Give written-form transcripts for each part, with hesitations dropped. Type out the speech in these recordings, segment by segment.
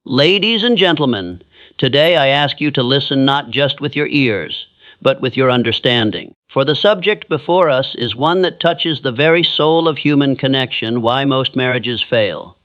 Ladies and gentlemen, today I ask you to listen not just with your ears, but with your understanding. For the subject before us is one that touches the very soul of human connection, why most marriages fail.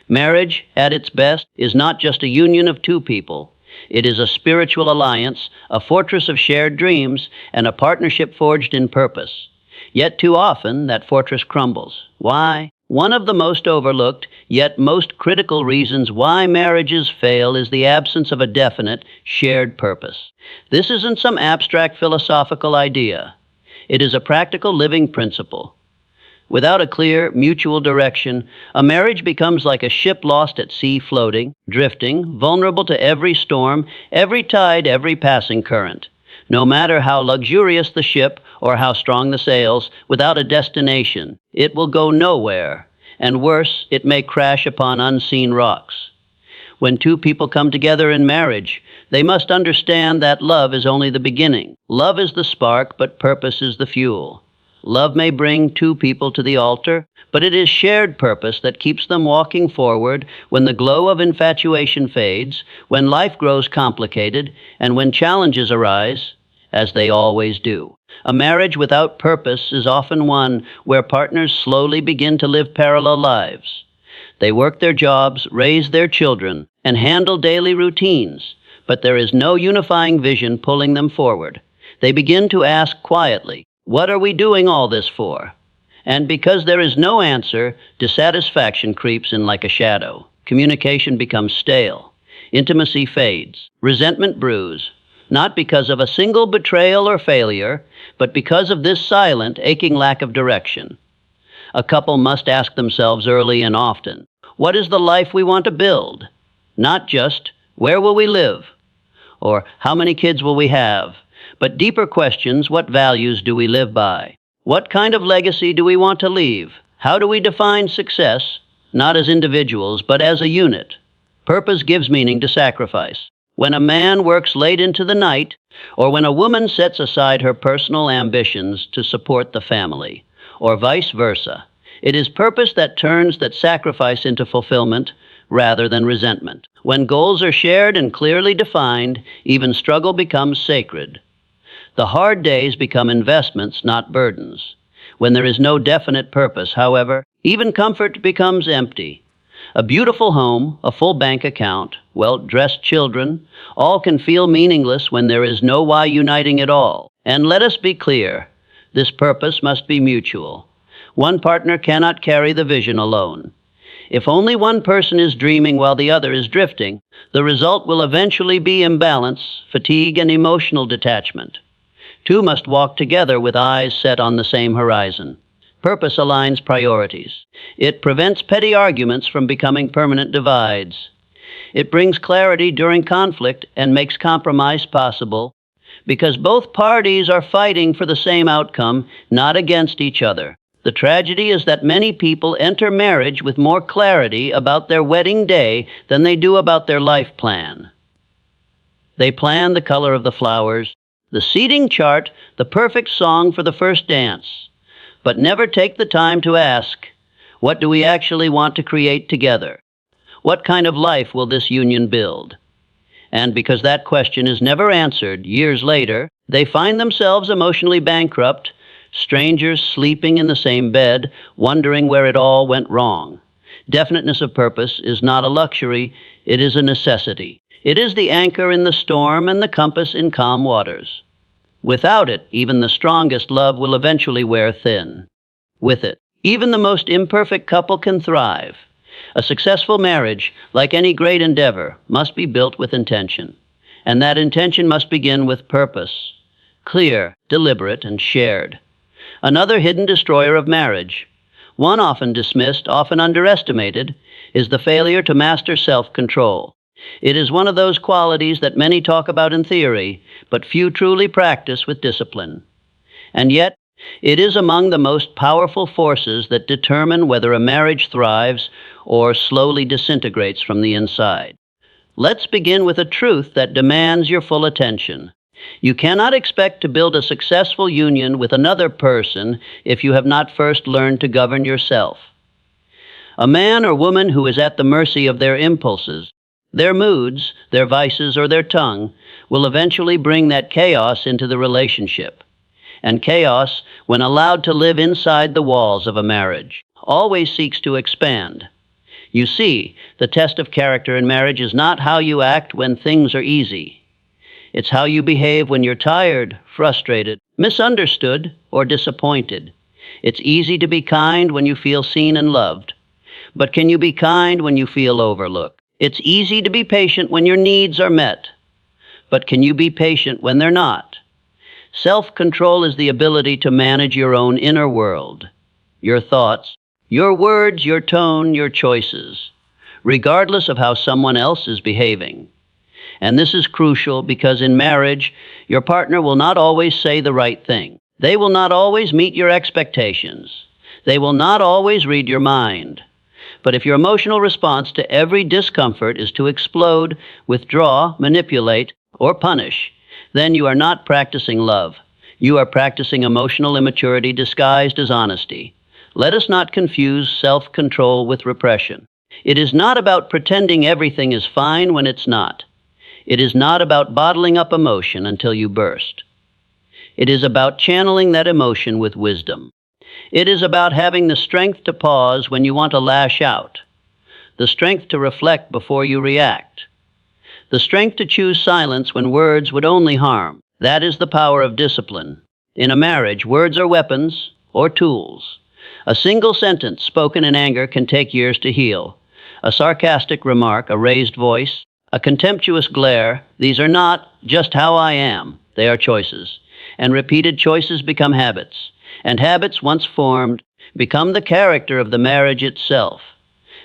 Marriage, at its best, is not just a union of two people. It is a spiritual alliance, a fortress of shared dreams, and a partnership forged in purpose. Yet too often, that fortress crumbles. Why? One of the most overlooked, yet most critical reasons why marriages fail is the absence of a definite, shared purpose. This isn't some abstract philosophical idea. It is a practical living principle. Without a clear, mutual direction, a marriage becomes like a ship lost at sea, floating, drifting, vulnerable to every storm, every tide, every passing current. No matter how luxurious the ship or how strong the sails, without a destination, it will go nowhere. And worse, it may crash upon unseen rocks. When two people come together in marriage, they must understand that love is only the beginning. Love is the spark, but purpose is the fuel. Love may bring two people to the altar, but it is shared purpose that keeps them walking forward when the glow of infatuation fades, when life grows complicated, and when challenges arise, as they always do. A marriage without purpose is often one where partners slowly begin to live parallel lives. They work their jobs, raise their children, and handle daily routines, but there is no unifying vision pulling them forward. They begin to ask quietly, "What are we doing all this for?" And because there is no answer, dissatisfaction creeps in like a shadow. Communication becomes stale. Intimacy fades. Resentment brews. Not because of a single betrayal or failure, but because of this silent, aching lack of direction. A couple must ask themselves early and often, what is the life we want to build? Not just, where will we live? Or how many kids will we have? But deeper questions, what values do we live by? What kind of legacy do we want to leave? How do we define success, not as individuals, but as a unit? Purpose gives meaning to sacrifice. When a man works late into the night, or when a woman sets aside her personal ambitions to support the family, or vice versa, it is purpose that turns that sacrifice into fulfillment rather than resentment. When goals are shared and clearly defined, even struggle becomes sacred. The hard days become investments, not burdens. When there is no definite purpose, however, even comfort becomes empty. A beautiful home, a full bank account, well-dressed children, all can feel meaningless when there is no why uniting it all. And let us be clear, this purpose must be mutual. One partner cannot carry the vision alone. If only one person is dreaming while the other is drifting, the result will eventually be imbalance, fatigue, and emotional detachment. Two must walk together with eyes set on the same horizon. Purpose aligns priorities. It prevents petty arguments from becoming permanent divides. It brings clarity during conflict and makes compromise possible because both parties are fighting for the same outcome, not against each other. The tragedy is that many people enter marriage with more clarity about their wedding day than they do about their life plan. They plan the color of the flowers, the seating chart, the perfect song for the first dance, but never take the time to ask, what do we actually want to create together? What kind of life will this union build? And because that question is never answered, years later, they find themselves emotionally bankrupt, strangers sleeping in the same bed, wondering where it all went wrong. Definiteness of purpose is not a luxury, it is a necessity. It is the anchor in the storm and the compass in calm waters. Without it, even the strongest love will eventually wear thin. With it, even the most imperfect couple can thrive. A successful marriage, like any great endeavor, must be built with intention. And that intention must begin with purpose. Clear, deliberate, and shared. Another hidden destroyer of marriage, one often dismissed, often underestimated, is the failure to master self-control. It is one of those qualities that many talk about in theory, but few truly practice with discipline. And yet, it is among the most powerful forces that determine whether a marriage thrives or slowly disintegrates from the inside. Let's begin with a truth that demands your full attention. You cannot expect to build a successful union with another person if you have not first learned to govern yourself. A man or woman who is at the mercy of their impulses, Their moods, their vices, or their tongue will eventually bring that chaos into the relationship. And chaos, when allowed to live inside the walls of a marriage, always seeks to expand. You see, the test of character in marriage is not how you act when things are easy. It's how you behave when you're tired, frustrated, misunderstood, or disappointed. It's easy to be kind when you feel seen and loved. But can you be kind when you feel overlooked? It's easy to be patient when your needs are met. But can you be patient when they're not? Self-control is the ability to manage your own inner world, your thoughts, your words, your tone, your choices, regardless of how someone else is behaving. And this is crucial because in marriage, your partner will not always say the right thing. They will not always meet your expectations. They will not always read your mind. But if your emotional response to every discomfort is to explode, withdraw, manipulate, or punish, then you are not practicing love. You are practicing emotional immaturity disguised as honesty. Let us not confuse self-control with repression. It is not about pretending everything is fine when it's not. It is not about bottling up emotion until you burst. It is about channeling that emotion with wisdom. It is about having the strength to pause when you want to lash out, the strength to reflect before you react, the strength to choose silence when words would only harm. That is the power of discipline. In a marriage, words are weapons or tools. A single sentence spoken in anger can take years to heal. A sarcastic remark, a raised voice, a contemptuous glare, these are not just how I am. They are choices. And repeated choices become habits. And habits, once formed, become the character of the marriage itself.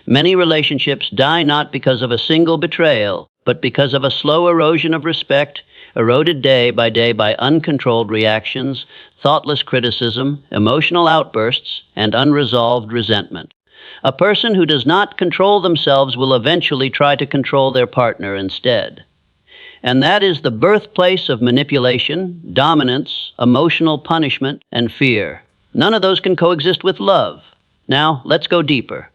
Many relationships die not because of a single betrayal, but because of a slow erosion of respect, eroded day by uncontrolled reactions, thoughtless criticism, emotional outbursts, and unresolved resentment. A person who does not control themselves will eventually try to control their partner instead. And that is the birthplace of manipulation, dominance, emotional punishment, and fear. None of those can coexist with love. Now, let's go deeper.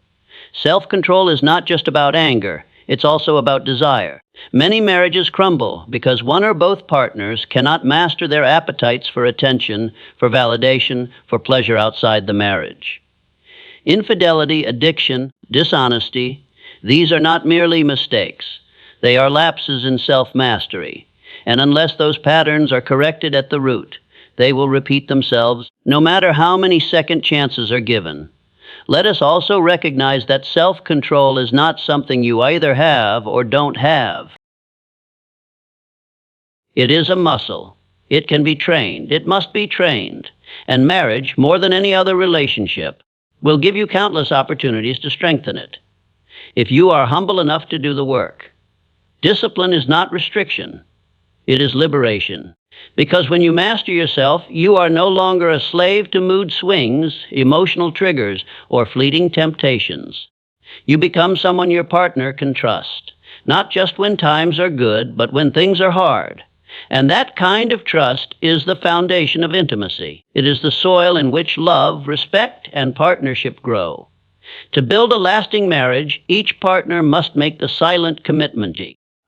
Self-control is not just about anger. It's also about desire. Many marriages crumble because one or both partners cannot master their appetites for attention, for validation, for pleasure outside the marriage. Infidelity, addiction, dishonesty, these are not merely mistakes. They are lapses in self-mastery. And unless those patterns are corrected at the root, they will repeat themselves no matter how many second chances are given. Let us also recognize that self-control is not something you either have or don't have. It is a muscle. It can be trained. It must be trained. And marriage, more than any other relationship, will give you countless opportunities to strengthen it, if you are humble enough to do the work. Discipline is not restriction. It is liberation. Because when you master yourself, you are no longer a slave to mood swings, emotional triggers, or fleeting temptations. You become someone your partner can trust, not just when times are good, but when things are hard. And that kind of trust is the foundation of intimacy. It is the soil in which love, respect, and partnership grow. To build a lasting marriage, each partner must make the silent commitment.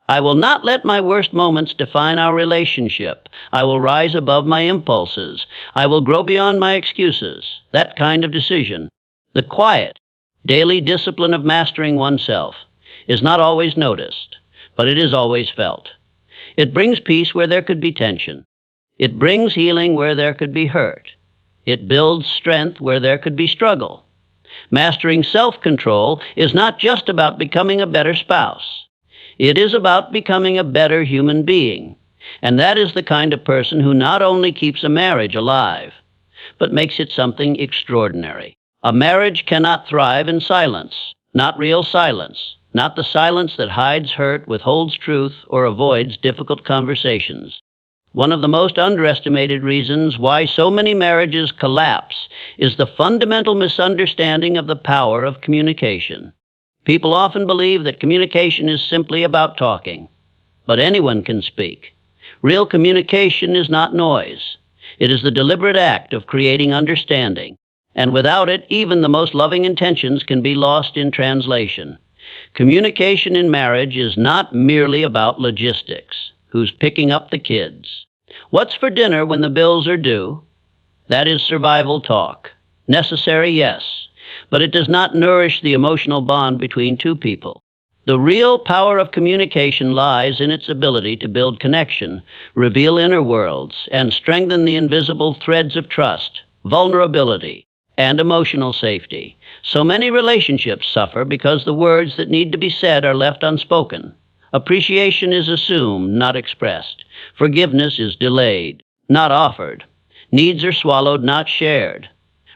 I will not let my worst moments define our relationship. I will rise above my impulses. I will grow beyond my excuses. That kind of decision. The quiet, daily discipline of mastering oneself is not always noticed, but it is always felt. It brings peace where there could be tension. It brings healing where there could be hurt. It builds strength where there could be struggle. Mastering self-control is not just about becoming a better spouse. It is about becoming a better human being. And that is the kind of person who not only keeps a marriage alive, but makes it something extraordinary. A marriage cannot thrive in silence, not real silence, not the silence that hides hurt, withholds truth, or avoids difficult conversations. One of the most underestimated reasons why so many marriages collapse is the fundamental misunderstanding of the power of communication. People often believe that communication is simply about talking, but anyone can speak. Real communication is not noise. It is the deliberate act of creating understanding, and without it, even the most loving intentions can be lost in translation. Communication in marriage is not merely about logistics. Who's picking up the kids? What's for dinner when the bills are due? That is survival talk. Necessary, yes, but it does not nourish the emotional bond between two people. The real power of communication lies in its ability to build connection, reveal inner worlds, and strengthen the invisible threads of trust, vulnerability, and emotional safety. So many relationships suffer because the words that need to be said are left unspoken. Appreciation is assumed, not expressed. Forgiveness is delayed, not offered. Needs are swallowed, not shared.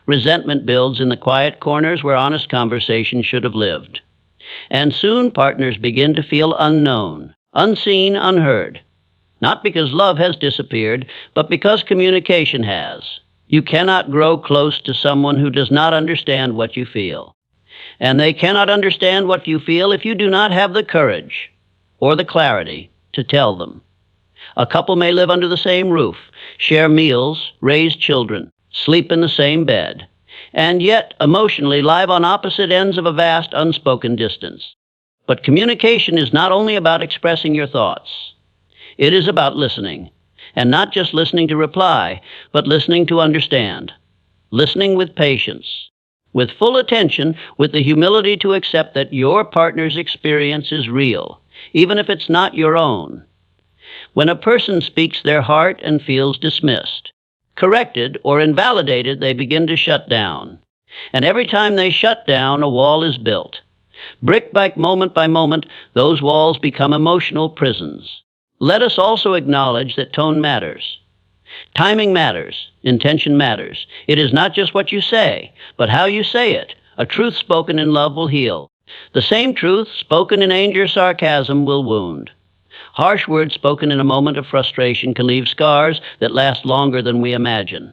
Resentment builds in the quiet corners where honest conversation should have lived. And soon partners begin to feel unknown, unseen, unheard. Not because love has disappeared, but because communication has. You cannot grow close to someone who does not understand what you feel. And they cannot understand what you feel if you do not have the courage or the clarity to tell them. A couple may live under the same roof, share meals, raise children, sleep in the same bed, and yet emotionally live on opposite ends of a vast unspoken distance. But communication is not only about expressing your thoughts. It is about listening, and not just listening to reply, but listening to understand. Listening with patience, with full attention, with the humility to accept that your partner's experience is real, even if it's not your own. When a person speaks their heart and feels dismissed, corrected, or invalidated, they begin to shut down. And every time they shut down, a wall is built. Brick by moment, those walls become emotional prisons. Let us also acknowledge that tone matters. Timing matters. Intention matters. It is not just what you say, but how you say it. A truth spoken in love will heal. The same truth spoken in anger or sarcasm will wound. Harsh words spoken in a moment of frustration can leave scars that last longer than we imagine.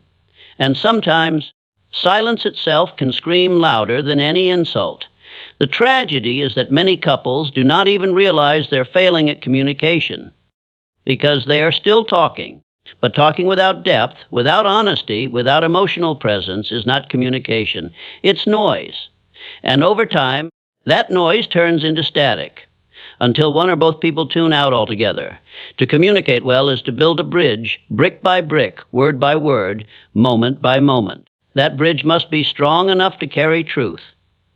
And sometimes, silence itself can scream louder than any insult. The tragedy is that many couples do not even realize they're failing at communication because they are still talking. But talking without depth, without honesty, without emotional presence is not communication. It's noise. And over time, that noise turns into static, until one or both people tune out altogether. To communicate well is to build a bridge, brick by brick, word by word, moment by moment. That bridge must be strong enough to carry truth,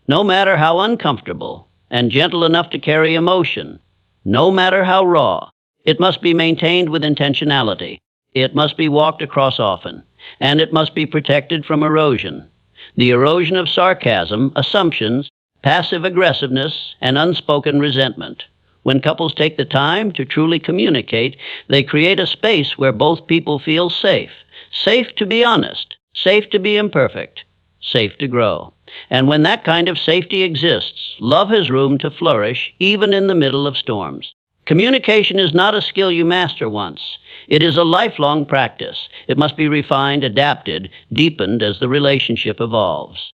no matter how uncomfortable, and gentle enough to carry emotion, no matter how raw. It must be maintained with intentionality. It must be walked across often, and it must be protected from erosion. The erosion of sarcasm, assumptions, passive aggressiveness, and unspoken resentment. When couples take the time to truly communicate, they create a space where both people feel safe. Safe to be honest, safe to be imperfect, safe to grow. And when that kind of safety exists, love has room to flourish even in the middle of storms. Communication is not a skill you master once. It is a lifelong practice. It must be refined, adapted, deepened as the relationship evolves.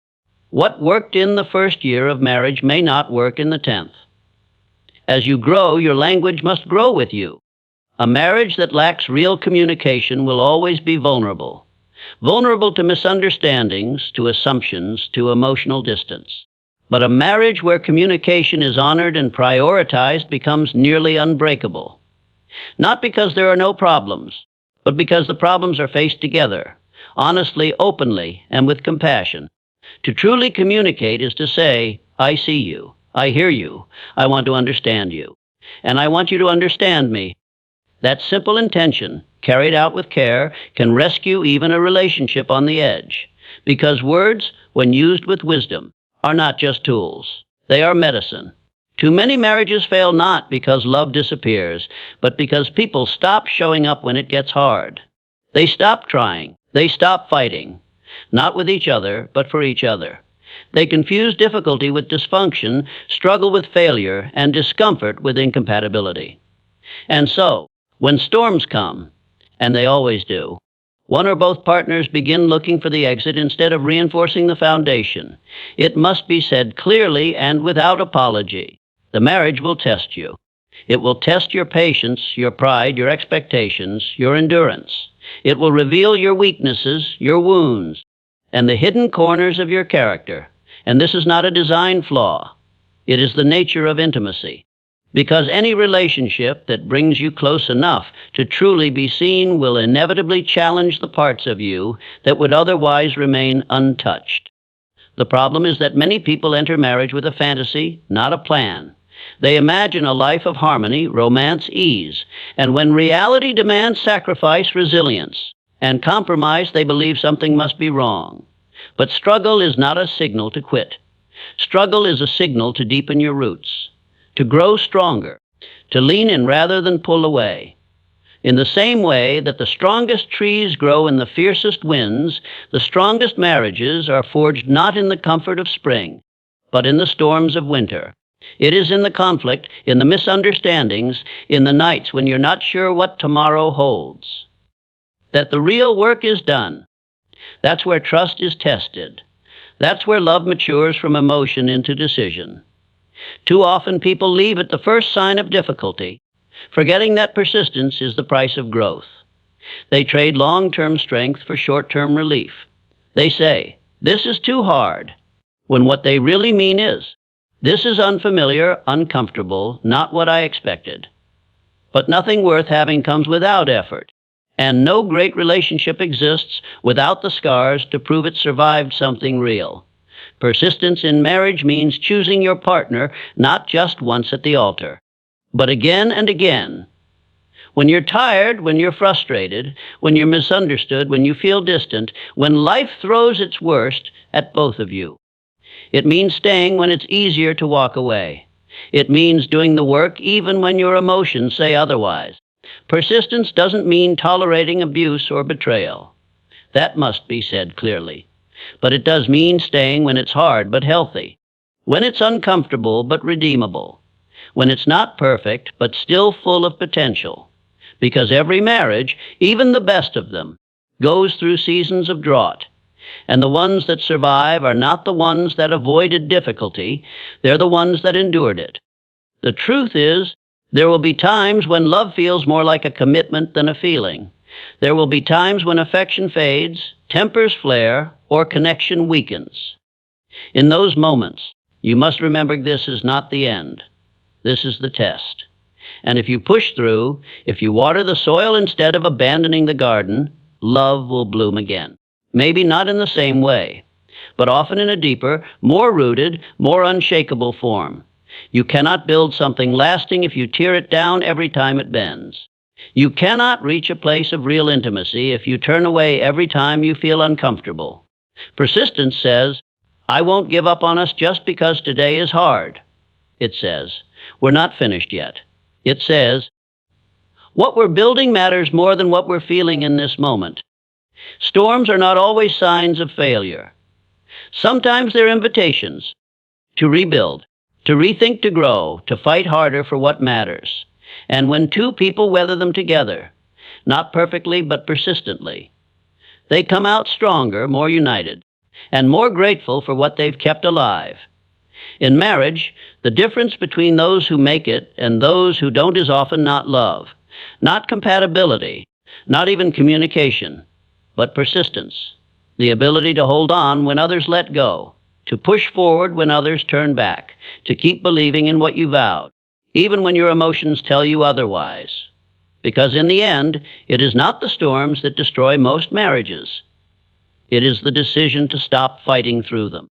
What worked in the first year of marriage may not work in the 10th. As you grow, your language must grow with you. A marriage that lacks real communication will always be vulnerable. Vulnerable to misunderstandings, to assumptions, to emotional distance. But a marriage where communication is honored and prioritized becomes nearly unbreakable. Not because there are no problems, but because the problems are faced together, honestly, openly, and with compassion. To truly communicate is to say, I see you, I hear you, I want to understand you, and I want you to understand me. That simple intention, carried out with care, can rescue even a relationship on the edge, because words, when used with wisdom, are not just tools. They are medicine. Too many marriages fail not because love disappears, but because people stop showing up when it gets hard. They stop trying. They stop fighting. Not with each other, but for each other. They confuse difficulty with dysfunction, struggle with failure, and discomfort with incompatibility. And so, when storms come, and they always do, one or both partners begin looking for the exit instead of reinforcing the foundation. It must be said clearly and without apology. The marriage will test you. It will test your patience, your pride, your expectations, your endurance. It will reveal your weaknesses, your wounds, and the hidden corners of your character. And this is not a design flaw. It is the nature of intimacy. Because any relationship that brings you close enough to truly be seen will inevitably challenge the parts of you that would otherwise remain untouched. The problem is that many people enter marriage with a fantasy, not a plan. They imagine a life of harmony, romance, ease, and when reality demands sacrifice, resilience, and compromise, they believe something must be wrong. But struggle is not a signal to quit. Struggle is a signal to deepen your roots, to grow stronger, to lean in rather than pull away. In the same way that the strongest trees grow in the fiercest winds, the strongest marriages are forged not in the comfort of spring, but in the storms of winter. It is in the conflict, in the misunderstandings, in the nights when you're not sure what tomorrow holds, that the real work is done. That's where trust is tested. That's where love matures from emotion into decision. Too often people leave at the first sign of difficulty, forgetting that persistence is the price of growth. They trade long-term strength for short-term relief. They say, "This is too hard," when what they really mean is, "This is unfamiliar, uncomfortable, not what I expected." But nothing worth having comes without effort, and no great relationship exists without the scars to prove it survived something real. Persistence in marriage means choosing your partner not just once at the altar, but again and again. When you're tired, when you're frustrated, when you're misunderstood, when you feel distant, when life throws its worst at both of you. It means staying when it's easier to walk away. It means doing the work even when your emotions say otherwise. Persistence doesn't mean tolerating abuse or betrayal. That must be said clearly. But it does mean staying when it's hard but healthy, when it's uncomfortable but redeemable, when it's not perfect but still full of potential. Because every marriage, even the best of them, goes through seasons of drought. And the ones that survive are not the ones that avoided difficulty, they're the ones that endured it. The truth is, there will be times when love feels more like a commitment than a feeling. There will be times when affection fades, tempers flare, or connection weakens. In those moments, you must remember this is not the end. This is the test. And if you push through, if you water the soil instead of abandoning the garden, love will bloom again. Maybe not in the same way, but often in a deeper, more rooted, more unshakable form. You cannot build something lasting if you tear it down every time it bends. You cannot reach a place of real intimacy if you turn away every time you feel uncomfortable. Persistence says, "I won't give up on us just because today is hard." It says, "We're not finished yet." It says, "What we're building matters more than what we're feeling in this moment." Storms are not always signs of failure. Sometimes they're invitations to rebuild, to rethink, to grow, to fight harder for what matters. And when two people weather them together, not perfectly but persistently, they come out stronger, more united, and more grateful for what they've kept alive. In marriage, the difference between those who make it and those who don't is often not love, not compatibility, not even communication, but persistence, the ability to hold on when others let go, to push forward when others turn back, to keep believing in what you vowed, even when your emotions tell you otherwise. Because in the end, it is not the storms that destroy most marriages. It is the decision to stop fighting through them.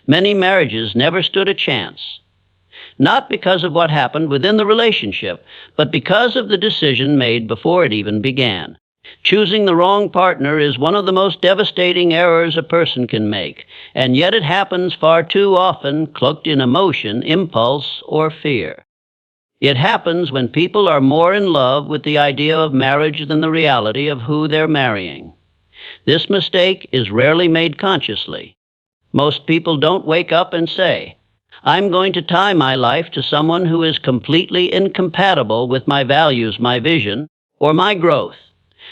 Many marriages never stood a chance, not because of what happened within the relationship, but because of the decision made before it even began. Choosing the wrong partner is one of the most devastating errors a person can make, and yet it happens far too often cloaked in emotion, impulse, or fear. It happens when people are more in love with the idea of marriage than the reality of who they're marrying. This mistake is rarely made consciously. Most people don't wake up and say, "I'm going to tie my life to someone who is completely incompatible with my values, my vision, or my growth."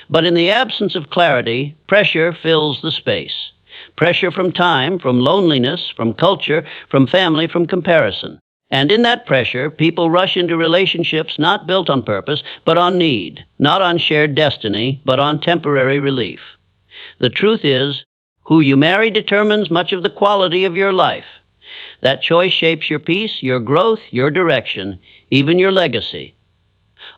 But in the absence of clarity, pressure fills the space. Pressure from time, from loneliness, from culture, from family, from comparison. And in that pressure, people rush into relationships not built on purpose, but on need, not on shared destiny, but on temporary relief. The truth is, who you marry determines much of the quality of your life. That choice shapes your peace, your growth, your direction, even your legacy.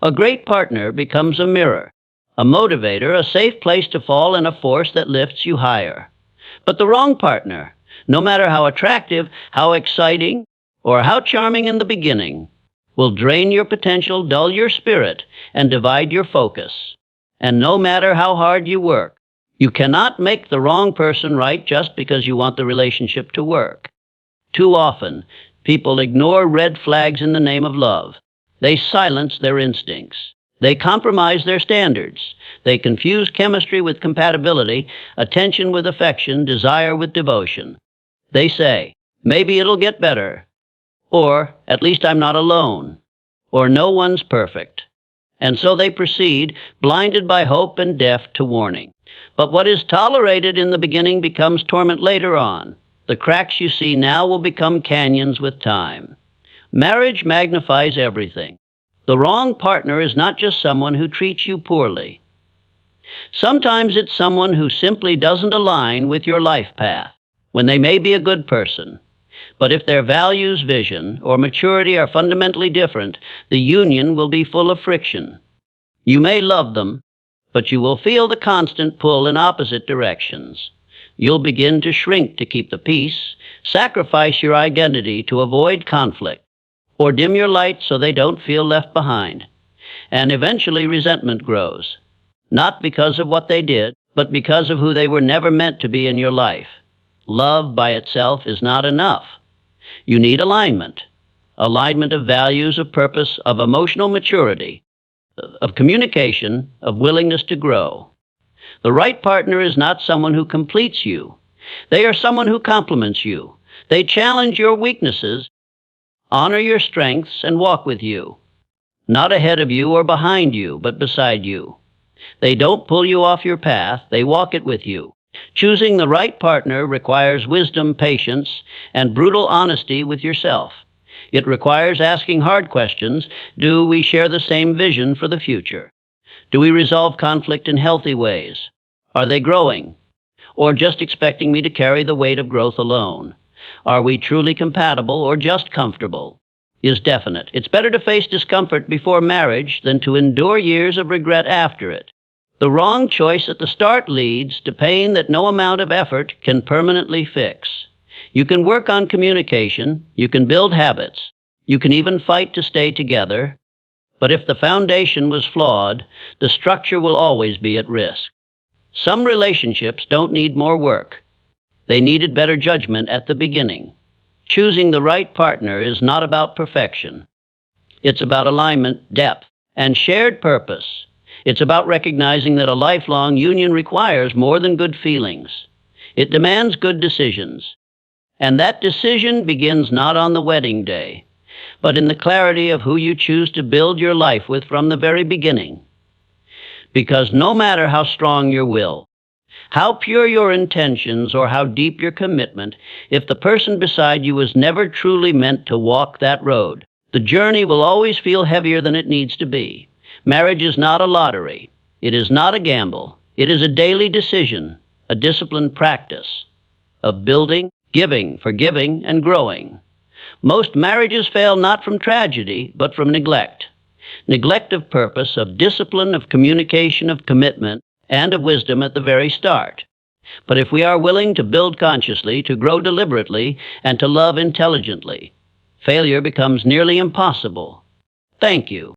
A great partner becomes a mirror, a motivator, a safe place to fall, and a force that lifts you higher. But the wrong partner, no matter how attractive, how exciting, or how charming in the beginning, will drain your potential, dull your spirit, and divide your focus. And no matter how hard you work, you cannot make the wrong person right just because you want the relationship to work. Too often, people ignore red flags in the name of love. They silence their instincts. They compromise their standards. They confuse chemistry with compatibility, attention with affection, desire with devotion. They say, maybe it'll get better, or at least I'm not alone, or no one's perfect. And so they proceed, blinded by hope and deaf to warning. But what is tolerated in the beginning becomes torment later on. The cracks you see now will become canyons with time. Marriage magnifies everything. The wrong partner is not just someone who treats you poorly. Sometimes it's someone who simply doesn't align with your life path, when they may be a good person. But if their values, vision, or maturity are fundamentally different, the union will be full of friction. You may love them, but you will feel the constant pull in opposite directions. You'll begin to shrink to keep the peace, sacrifice your identity to avoid conflict, or dim your light so they don't feel left behind. And eventually resentment grows, not because of what they did, but because of who they were never meant to be in your life. Love by itself is not enough. You need alignment. Alignment of values, of purpose, of emotional maturity, of communication, of willingness to grow. The right partner is not someone who completes you. They are someone who complements you. They challenge your weaknesses, honor your strengths, and walk with you. Not ahead of you or behind you, but beside you. They don't pull you off your path, they walk it with you. Choosing the right partner requires wisdom, patience, and brutal honesty with yourself. It requires asking hard questions. Do we share the same vision for the future? Do we resolve conflict in healthy ways? Are they growing? Or just expecting me to carry the weight of growth alone? Are we truly compatible or just comfortable? Is definite. It's better to face discomfort before marriage than to endure years of regret after it. The wrong choice at the start leads to pain that no amount of effort can permanently fix. You can work on communication, you can build habits, you can even fight to stay together, but if the foundation was flawed, the structure will always be at risk. Some relationships don't need more work. They needed better judgment at the beginning. Choosing the right partner is not about perfection. It's about alignment, depth, and shared purpose. It's about recognizing that a lifelong union requires more than good feelings. It demands good decisions. And that decision begins not on the wedding day, but in the clarity of who you choose to build your life with from the very beginning. Because no matter how strong your will, how pure your intentions, or how deep your commitment, if the person beside you was never truly meant to walk that road, the journey will always feel heavier than it needs to be. Marriage is not a lottery. It is not a gamble. It is a daily decision, a disciplined practice of building, giving, forgiving, and growing. Most marriages fail not from tragedy, but from neglect. Neglect of purpose, of discipline, of communication, of commitment, and of wisdom at the very start. But if we are willing to build consciously, to grow deliberately, and to love intelligently, failure becomes nearly impossible. Thank you.